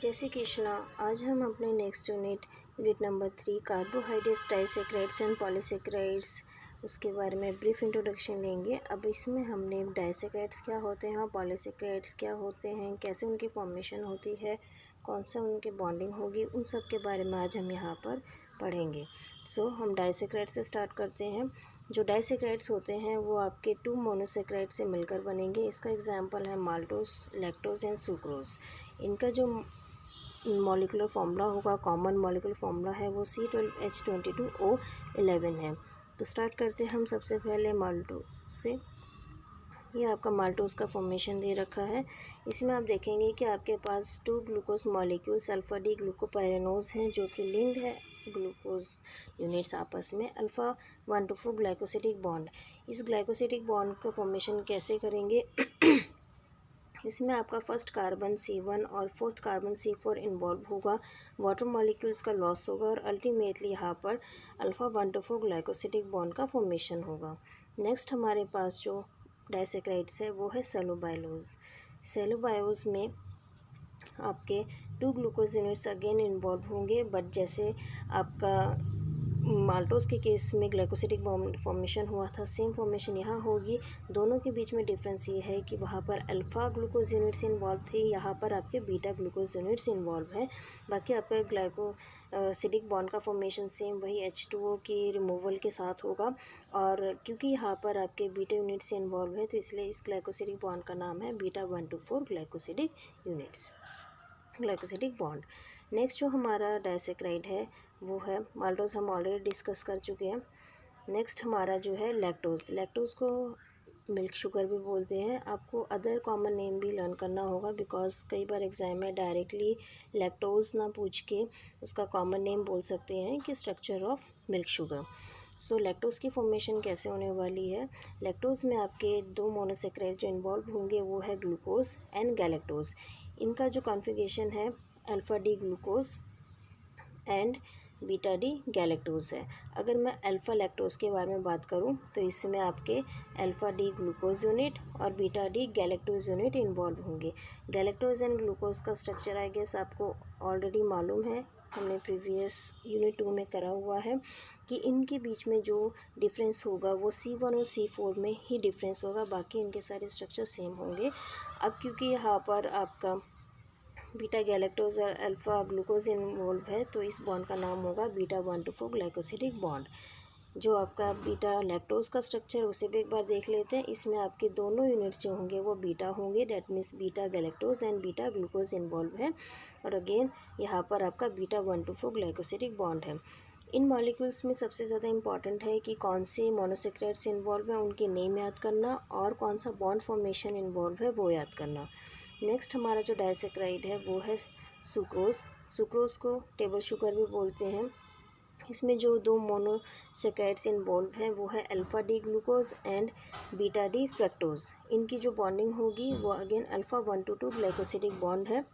जय श्री कृष्णा। आज हम अपने next unit number 3 carbohydrates, disaccharides and polysaccharides उसके बारे में ब्रीफ इंट्रोडक्शन लेंगे। अब इसमें हमने डाइसेक्राइड्स क्या होते हैं और पॉलीसेक्राइड्स क्या होते हैं, कैसे उनकी फॉर्मेशन होती है, कौन सा उनकी बॉन्डिंग होगी, उन सब के बारे में आज हम यहाँ पर पढ़ेंगे। हम डाइसेक्राइड से स्टार्ट करते हैं। जो डाइसेक्राइड्स होते हैं वो आपके 2 मोनोसेक्राइड से मिलकर बनेंगे। इसका एग्जांपल है माल्टोस, लैक्टोज एंड सुक्रोज। इनका जो मॉलिक्यूलर फार्मूला होगा, कॉमन मॉलिक्यूलर फार्मूला है, वो C12H22O11 है। तो स्टार्ट करते हैं हम सबसे पहले माल्टोस से। ये आपका माल्टोस का फॉर्मेशन दे रखा है। इसमें आप देखेंगे कि आपके पास 2 glucose molecules alpha D glucopyranose हैं जो कि लिंक्ड है ग्लूकोज यूनिट्स आपस में। Alpha 1 to 4 glycosidic bond. इस ग्लाइकोसिटिक बॉन्ड का फॉर्मेशन कैसे करेंगे? इसमें आपका फर्स्ट कार्बन C1 और फोर्थ कार्बन C4 इन्वॉल्व होगा। वाटर मॉलिक्यूल्स का लॉस होगा और अल्टीमेटली यहाँ पर अल्फ़ा 1 to 4 ग्लाइकोसिटिक बॉन्ड का फॉर्मेशन होगा। नेक्स्ट हमारे पास जो डाइसेक्राइड्स है वो है सेलुलोबाइलोज। सेलुलोबाइलोज में आपके 2 ग्लूकोज यूनिट्स अगेन इन्वॉल्व होंगे, बट जैसे आपका माल्टोस के केस में ग्लाइकोसिटिक बॉन्ड फॉर्मेशन हुआ था, सेम फॉर्मेशन यहाँ होगी। दोनों के बीच में डिफरेंस ये है कि वहाँ पर अल्फ़ा ग्लूकोज यूनिट्स इन्वॉल्व थे, यहाँ पर आपके बीटा ग्लूकोज यूनिट्स इन्वॉल्व है। बाकी आपका ग्लाइकोसिटिक बॉन्ड का फॉर्मेशन सेम वही H2O की रिमूवल के साथ होगा। और क्योंकि यहाँ पर आपके बीटा यूनिट्स इन्वॉल्व है तो इसलिए इस ग्लाइकोसिटिक बॉन्ड का नाम है beta 1 to 4 glycosidic bond. Next जो हमारा डाइसेक्राइड है वो है माल्टोस, हम ऑलरेडी डिस्कस कर चुके हैं। नेक्स्ट हमारा जो है लैक्टोज। लैक्टोज को मिल्क शुगर भी बोलते हैं। आपको अदर कॉमन नेम भी लर्न करना होगा, बिकॉज कई बार एग्जाम में डायरेक्टली लैक्टोज ना पूछ के उसका कॉमन नेम बोल सकते हैं कि structure of milk sugar. Lactose की फॉर्मेशन कैसे होने वाली है? लैक्टोज में आपके 2 मोनोसेक्राइड जो इन्वॉल्व होंगे वो है ग्लूकोज एंड गैलेक्टोज। इनका जो कॉन्फ़िगरेशन है alpha D glucose and beta D galactose है। अगर मैं अल्फ़ा लैक्टोज के बारे में बात करूं तो इसमें आपके अल्फ़ा डी ग्लूकोज यूनिट और beta D galactose unit involve होंगे। गैलेक्टोज एंड ग्लूकोज का स्ट्रक्चर आई गेस आपको ऑलरेडी मालूम है, हमने प्रीवियस यूनिट 2 में करा हुआ है कि इनके बीच में जो डिफरेंस होगा वो C1 और C4 में ही डिफरेंस होगा, बाकी इनके सारे स्ट्रक्चर सेम होंगे। अब क्योंकि यहाँ पर आपका बीटा गैलेक्टोज और अल्फ़ा ग्लूकोज इन्वॉल्व है तो इस बॉन्ड का नाम होगा बीटा 1 to 4 ग्लाइकोसिटिक बॉन्ड। जो आपका बीटा लैक्टोज का स्ट्रक्चर उसे भी एक बार देख लेते हैं। इसमें आपके दोनों यूनिट्स जो होंगे वो बीटा होंगे, that means beta galactose and beta glucose involve है। और अगेन यहाँ पर आपका बीटा 1 to 4 ग्लाइकोसिटिक बॉन्ड है। इन मॉलिक्यूल्स में सबसे ज़्यादा इंपॉर्टेंट है कि कौन से मोनोसेक्राइड्स इन्वॉल्व हैं उनके नेम याद करना और कौन सा बॉन्ड फॉर्मेशन इन्वॉल्व है वो याद करना। नेक्स्ट हमारा जो डाइसेक्राइड है वो है सुक्रोज। सुक्रोज को टेबल शुगर भी बोलते हैं। इसमें जो 2 मोनोसेक्राइड्स इन्वॉल्व हैं वो है alpha D glucose and beta D fructose. इनकी जो बॉन्डिंग होगी वो again alpha 1 to 2 glycosidic bond है।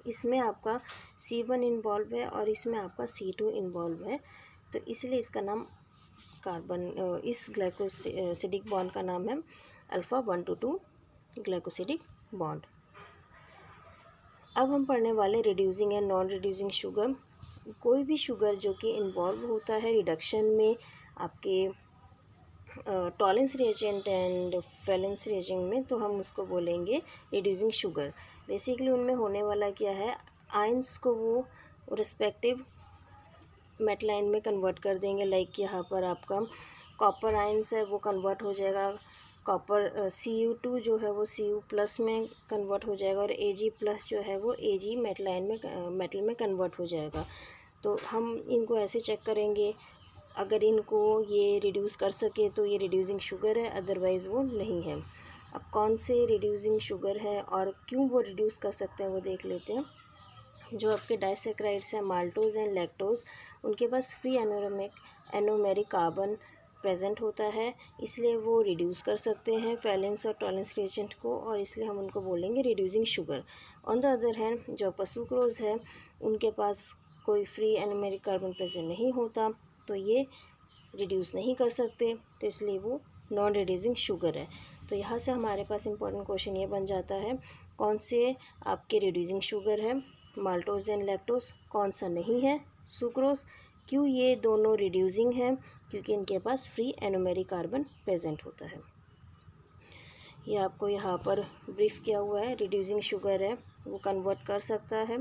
इसमें आपका C1 इन्वॉल्व है और इसमें आपका C2 इन्वॉल्व है, तो इसलिए इसका नाम इस ग्लाइकोसिटिक बॉन्ड का नाम है अल्फ़ा 1 to 2 ग्लाइकोसिटिक बॉन्ड। अब हम पढ़ने वाले reducing and non reducing sugar. कोई भी शुगर जो कि इन्वॉल्व होता है रिडक्शन में आपके Tollens reagent and valence reagent में, तो हम उसको बोलेंगे रिड्यूसिंग शुगर। बेसिकली उनमें होने वाला क्या है, आयंस को वो रिस्पेक्टिव मेटल आयन में कन्वर्ट कर देंगे। लाइक यहाँ पर आपका कॉपर आयंस है वो कन्वर्ट हो जाएगा, कॉपर Cu2 जो है वो Cu प्लस में कन्वर्ट हो जाएगा और Ag प्लस जो है वो Ag मेटल में कन्वर्ट हो जाएगा। तो हम इनको ऐसे चेक करेंगे, अगर इनको ये रिड्यूस कर सके तो ये रिड्यूसिंग शुगर है, अदरवाइज़ वो नहीं है। अब कौन से रिड्यूसिंग शुगर है और क्यों वो रिड्यूस कर सकते हैं वो देख लेते हैं। जो आपके डाइसेक्राइड्स हैं माल्टोज एंड लैक्टोज, उनके पास फ्री एनोमेरिक कार्बन प्रेजेंट होता है, इसलिए वो रिड्यूस कर सकते हैं वैलेंस और टॉलेंस रिएजेंट को, और इसलिए हम उनको बोलेंगे reducing sugar. On the other hand जो सुक्रोज है उनके पास कोई फ्री एनोमेरिक कार्बन प्रेजेंट नहीं होता, तो ये रिड्यूस नहीं कर सकते, तो इसलिए वो नॉन रिड्यूसिंग शुगर है। तो यहाँ से हमारे पास इंपॉर्टेंट क्वेश्चन ये बन जाता है, कौन से आपके रिड्यूसिंग शुगर है माल्टोज एंड लैक्टोज, कौन सा नहीं है, सुक्रोज। क्यों ये दोनों रिड्यूसिंग हैं, क्योंकि इनके पास फ्री एनोमेरिक कार्बन प्रेजेंट होता है। ये आपको यहाँ पर ब्रीफ किया हुआ है। रिड्यूसिंग शुगर है वो कन्वर्ट कर सकता है,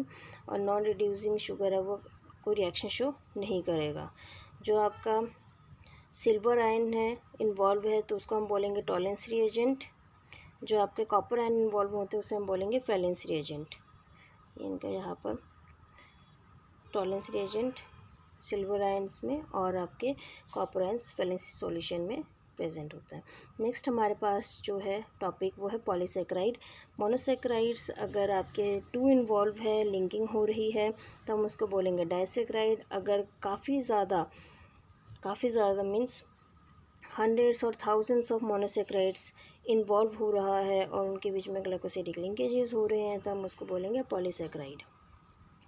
और नॉन रिड्यूसिंग शुगर है वो कोई रिएक्शन शो नहीं करेगा। जो आपका सिल्वर आयन है इन्वॉल्व है तो उसको हम बोलेंगे टॉलेंस रिएजेंट। जो आपके कॉपर आयन इन्वॉल्व होते हैं उसे हम बोलेंगे फैलेंस रिएजेंट। इनका यहाँ पर टॉलेंस रिएजेंट सिल्वर आयंस में और आपके कॉपर आयंस फैलेंस सॉल्यूशन में प्रेजेंट होता है। नेक्स्ट हमारे पास जो है टॉपिक वो है पॉलीसेक्राइड। मोनोसेक्राइड्स अगर आपके टू इन्वॉल्व है, लिंकिंग हो रही है, तो हम उसको बोलेंगे डाइसेक्राइड। अगर काफ़ी ज़्यादा मीन्स हंड्रेड्स और थाउजेंड्स ऑफ मोनोसेक्राइड्स इन्वॉल्व हो रहा है और उनके बीच में ग्लाइकोसिडिक लिंकेजेस हो रहे हैं, तो हम उसको बोलेंगे पॉलीसेक्राइड।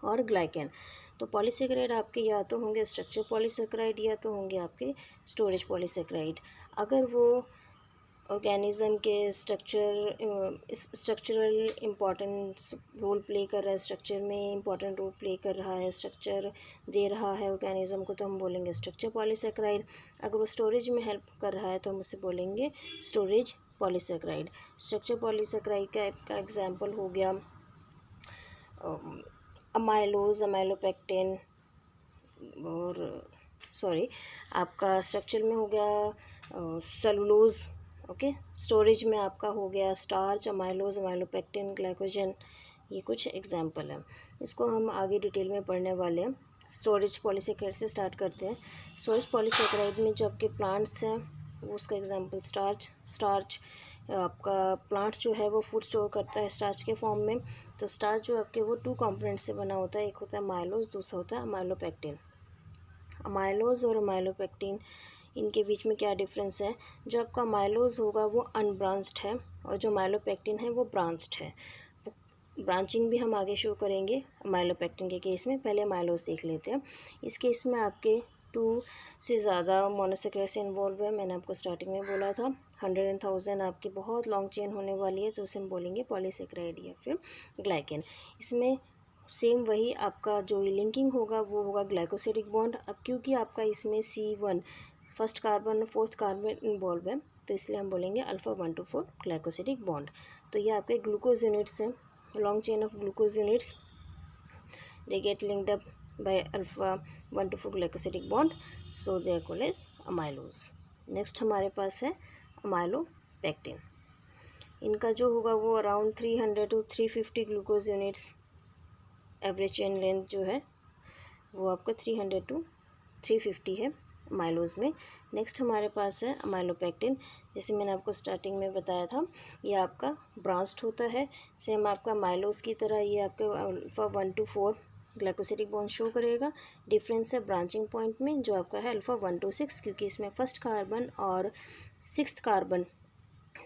और ग्लाइकेन, तो पॉलीसेक्राइड आपके या तो होंगे स्ट्रक्चर पॉलीसेक्राइड या तो होंगे आपके स्टोरेज पॉलीसेक्राइड। अगर वो ऑर्गेनिज्म के स्ट्रक्चरल इम्पॉर्टेंस रोल प्ले कर रहा है, स्ट्रक्चर में इम्पॉर्टेंट रोल प्ले कर रहा है, स्ट्रक्चर दे रहा है ऑर्गेनिज्म को, तो हम बोलेंगे स्ट्रक्चर पॉलीसेक्राइड। अगर वो स्टोरेज में हेल्प कर रहा है तो हम उसे बोलेंगे स्टोरेज पॉलीसेक्राइड। स्ट्रक्चर पॉलीसेक्राइड का एग्जाम्पल हो गया अमाइलोज, अमाइलोपेक्टिन, और आपका स्ट्रक्चर में हो गया सेलुलोज। ओके, स्टोरेज में आपका हो गया स्टार्च, अमाइलोज, अमाइलोपेक्टिन, ग्लाइकोजन। ये कुछ एग्जाम्पल है, इसको हम आगे डिटेल में पढ़ने वाले हैं। स्टोरेज पॉलीसेक्राइड से स्टार्ट करते हैं। स्टोरेज पॉलीसेक्राइड में जो आपके प्लांट्स हैं वो उसका एग्जाम्पल स्टार्च आपका प्लांट जो है वो फूड स्टोर करता है स्टार्च के फॉर्म में। तो स्टार्च जो आपके वो 2 कंपोनेंट से बना होता है, एक होता है माइलोज, दूसरा होता है अमाइलोपेक्टिन। अमाइलोज और अमाइलोपेक्टिन इनके बीच में क्या डिफरेंस है? जो आपका अमाइलोज होगा वो अनब्रांच्ड है और जो अमाइलोपेक्टिन है वो ब्रांच्ड है। ब्रांचिंग भी हम आगे शो करेंगे अमाइलोपेक्टिन के केस में। पहले अमाइलोज देख लेते हैं। इस केस में आपके 2 से ज़्यादा मोनोसेक्राइड से इन्वॉल्व है। मैंने आपको स्टार्टिंग में बोला था 100 and 1000 आपकी बहुत लॉन्ग चेन होने वाली है, तो उसे हम बोलेंगे पॉलीसेक्राइड या फिर ग्लाइकेन। इसमें सेम वही आपका जो लिंकिंग होगा वो होगा ग्लाइकोसिडिक बॉन्ड। अब क्योंकि आपका इसमें C1 फर्स्ट कार्बन और फोर्थ कार्बन इन्वॉल्व है तो इसलिए हम बोलेंगे अल्फ़ा 1 to 4 ग्लाइकोसिडिक बॉन्ड। तो ये आपके ग्लूकोज यूनिट्स हैं, long chain of glucose units, they get linked up by alpha 1 to 4 glycosidic bond, so they are called as amylose. Next हमारे पास है अमाइलोपेक्टिन। इनका जो होगा वो around 300 to 350 glucose units, average chain length जो है वो आपका 300 to 350 है अमाइलोज में। नेक्स्ट हमारे पास है अमाइलोपेक्टिन। जैसे मैंने आपको स्टार्टिंग में बताया था ये आपका ब्रांच्ड होता है, सेम आपका अमाइलोज की तरह ये आपका alpha 1 to 4 glycosidic bond show करेगा। डिफरेंस है ब्रांचिंग पॉइंट में, जो आपका है अल्फ़ा 1 to 6, क्योंकि इसमें फर्स्ट कार्बन और 6th कार्बन,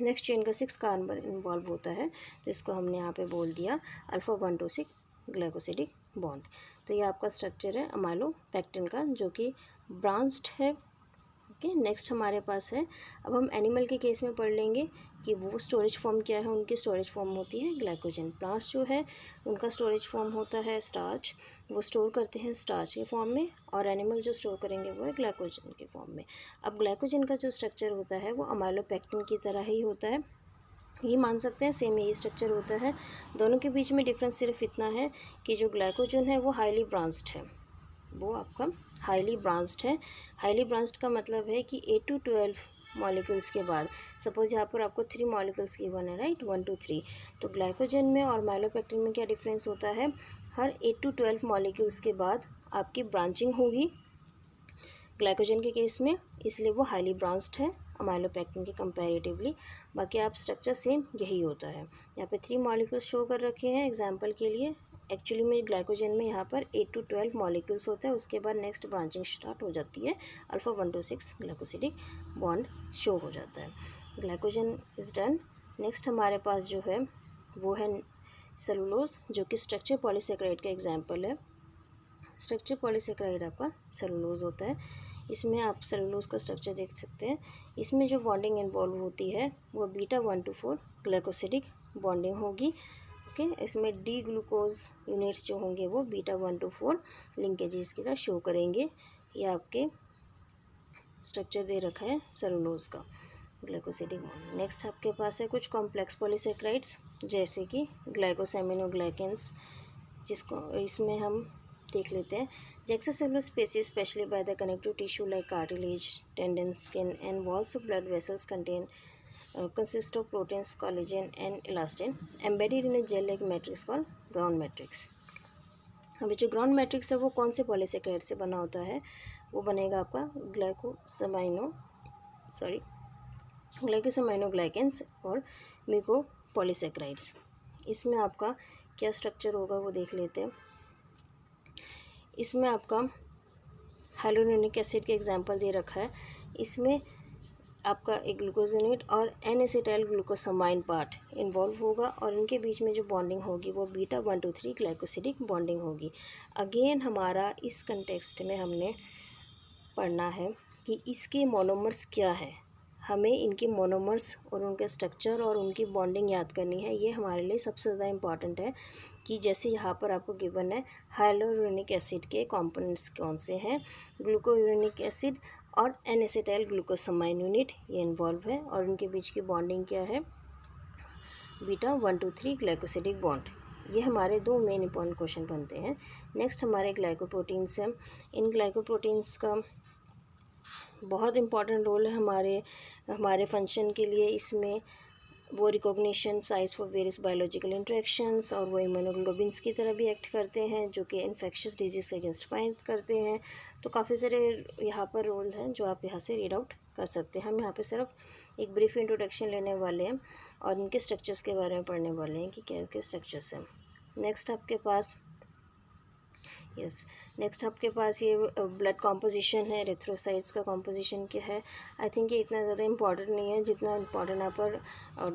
नेक्स्ट चेन का 6th कार्बन इन्वॉल्व होता है, तो इसको हमने यहाँ पे बोल दिया अल्फ़ा 1 to 6 ग्लाइकोसिडिक बॉन्ड। तो ये आपका स्ट्रक्चर है अमाइलोपेक्टिन का जो कि ब्रांच्ड है। ओके, नेक्स्ट हमारे पास है, अब हम एनिमल के केस में पढ़ लेंगे कि वो स्टोरेज फॉर्म क्या है। उनकी स्टोरेज फॉर्म होती है ग्लाइकोजन। प्लांट्स जो है उनका स्टोरेज फॉर्म होता है स्टार्च, वो स्टोर करते हैं स्टार्च के फॉर्म में, और एनिमल जो स्टोर करेंगे वो है ग्लाइकोजन के फॉर्म में। अब ग्लाइकोजन का जो स्ट्रक्चर होता है वो अमाइलोपेक्टिन की तरह ही होता है, ये मान सकते हैं सेम यही स्ट्रक्चर होता है। दोनों के बीच में डिफरेंस सिर्फ इतना है कि जो ग्लाइकोजन है वो हाईली ब्रांच्ड है, वो आपका हाईली ब्रांच्ड है। हाईली ब्रांच्ड का मतलब है कि 8 to 12 मॉलिक्यूल्स के बाद, सपोज यहाँ पर आपको 3 मॉलिक्यूल्स गिवन है, राइट, 1 to 3। तो ग्लाइकोजन में और माइलोपेक्टिन में क्या डिफरेंस होता है? हर 8 to 12 मॉलिक्यूल्स के बाद आपकी ब्रांचिंग होगी ग्लाइकोजन के केस में, इसलिए वो हाईली ब्रांच्ड है अमाइलोपेक्टिन के कंपैरेटिवली। बाकी आप स्ट्रक्चर सेम यही होता है। यहाँ पे 3 मॉलिक्यूल्स शो कर रखे हैं एग्जांपल के लिए। एक्चुअली में ग्लाइकोजन में यहाँ पर 8 to 12 मॉलिक्यूल्स होता है, उसके बाद नेक्स्ट ब्रांचिंग स्टार्ट हो जाती है, alpha 1 to 6 glycosidic bond show हो जाता है। Glycogen is done. नेक्स्ट हमारे पास जो है वो है सेलुलोज, जो कि स्ट्रक्चर पॉलीसेक्राइड का एग्जाम्पल है। स्ट्रक्चर पॉलीसेक्राइड आपका सेलुलोज होता है। इसमें आप सेलुलोज का स्ट्रक्चर देख सकते हैं। इसमें जो बॉन्डिंग इन्वॉल्व होती है वो बीटा 1 to 4 ग्लाइकोसिडिक बॉन्डिंग होगी। ओके। इसमें डी ग्लूकोज यूनिट्स जो होंगे वो बीटा 1 to 4 लिंकेजेस की तरह शो करेंगे। ये आपके स्ट्रक्चर दे रखा है सेलुलोज का ग्लाइकोसिडिक बॉन्ड। नेक्स्ट आपके पास है कुछ कॉम्प्लेक्स पॉलीसेक्राइड्स जैसे कि ग्लाइकोसेमिनोग्लाइकेंस, जिसको इसमें हम देख लेते हैं। The extracellular spaces, especially by the connective tissue like cartilage, tendons, skin, and walls of blood vessels, consist of proteins, collagen, and elastin, embedded in a gel-like matrix called ground matrix. अभी जो ground matrix है वो कौन से polysaccharide से बना होता है? वो बनेगा आपका ग्लाइकोसेमाइनोग्लाइकेंस और म्यूकोपॉलीसेक्राइड्स। इसमें आपका क्या स्ट्रक्चर होगा वो देख लेते हैं। इसमें आपका हाइलोरोनिक एसिड के एग्जांपल दे रखा है। इसमें आपका एक ग्लूकोजिनेट और N acetyl glucosamine part involve होगा और इनके बीच में जो बॉन्डिंग होगी वो बीटा 1 to 3 ग्लाइकोसिडिक बॉन्डिंग होगी। अगेन हमारा इस कंटेक्स्ट में हमने पढ़ना है कि इसके मोनोमर्स क्या है। हमें इनके मोनोमर्स और उनके स्ट्रक्चर और उनकी बॉन्डिंग याद करनी है। ये हमारे लिए सबसे ज़्यादा इम्पॉर्टेंट है कि जैसे यहाँ पर आपको गिवन है हाइलोरोनिक एसिड के कंपोनेंट्स कौन से हैं, ग्लूकोयूरोनिक एसिड और एन एसिटाइल ग्लूकोसामाइन यूनिट ये इन्वॉल्व है और उनके बीच की बॉन्डिंग क्या है, बीटा 1 to 3 ग्लाइकोसिडिक बॉन्ड। ये हमारे दो मेन इंपॉर्टेंट क्वेश्चन बनते हैं। नेक्स्ट हमारे ग्लाइकोप्रोटीन्स हैं। इन ग्लाइकोप्रोटीन्स का बहुत इम्पॉर्टेंट रोल है हमारे फंक्शन के लिए। इसमें वो recognition sites for various biological interactions और वो इम्यूनोग्लोबिन्स की तरह भी एक्ट करते हैं जो कि इन्फेक्शियस डिजीज़ के अगेंस्ट फाइट करते हैं। तो काफ़ी सारे यहाँ पर रोल हैं जो आप यहाँ से रीड आउट कर सकते हैं। हम यहाँ पे सिर्फ एक ब्रीफ इंट्रोडक्शन लेने वाले हैं और इनके स्ट्रक्चर्स के बारे में पढ़ने वाले हैं कि क्या क्या स्ट्रक्चर्स हैं। नेक्स्ट आपके पास ये ब्लड कॉम्पोजिशन है, एरिथ्रोसाइट्स का कॉम्पोजिशन क्या है। आई थिंक ये इतना ज़्यादा इंपॉर्टेंट नहीं है जितना इंपॉर्टेंट यहाँ पर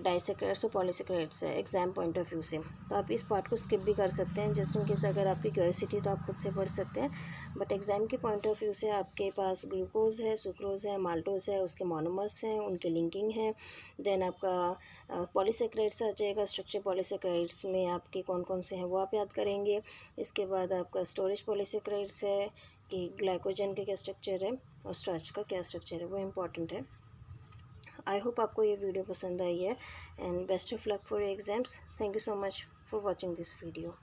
डाइसेक्राइड्स और पॉलीसेक्राइड्स है एग्जाम पॉइंट ऑफ व्यू से। तो आप इस पार्ट को स्किप भी कर सकते हैं जस्ट इन केस अगर आपकी क्यूरियोसिटी तो आप खुद से पढ़ सकते हैं। बट एग्जाम के पॉइंट ऑफ व्यू से आपके पास ग्लूकोज है, सुक्रोज है, माल्टोज है, उसके मोनोमर्स हैं, उनके लिंकिंग है। देन आपका पॉलीसेक्राइड्स आ जाएगा। स्ट्रक्चर पॉलीसेक्राइड्स में आपके कौन कौन से हैं वो आप याद करेंगे। इसके बाद आपका स्टोरेज पॉलीसेक्राइड्स है कि ग्लाइकोजन का क्या स्ट्रक्चर है और स्टार्च का क्या स्ट्रक्चर है, वो इम्पॉर्टेंट है। आई होप आपको ये वीडियो पसंद आई है and best of luck for exams. Thank you so much for watching this video.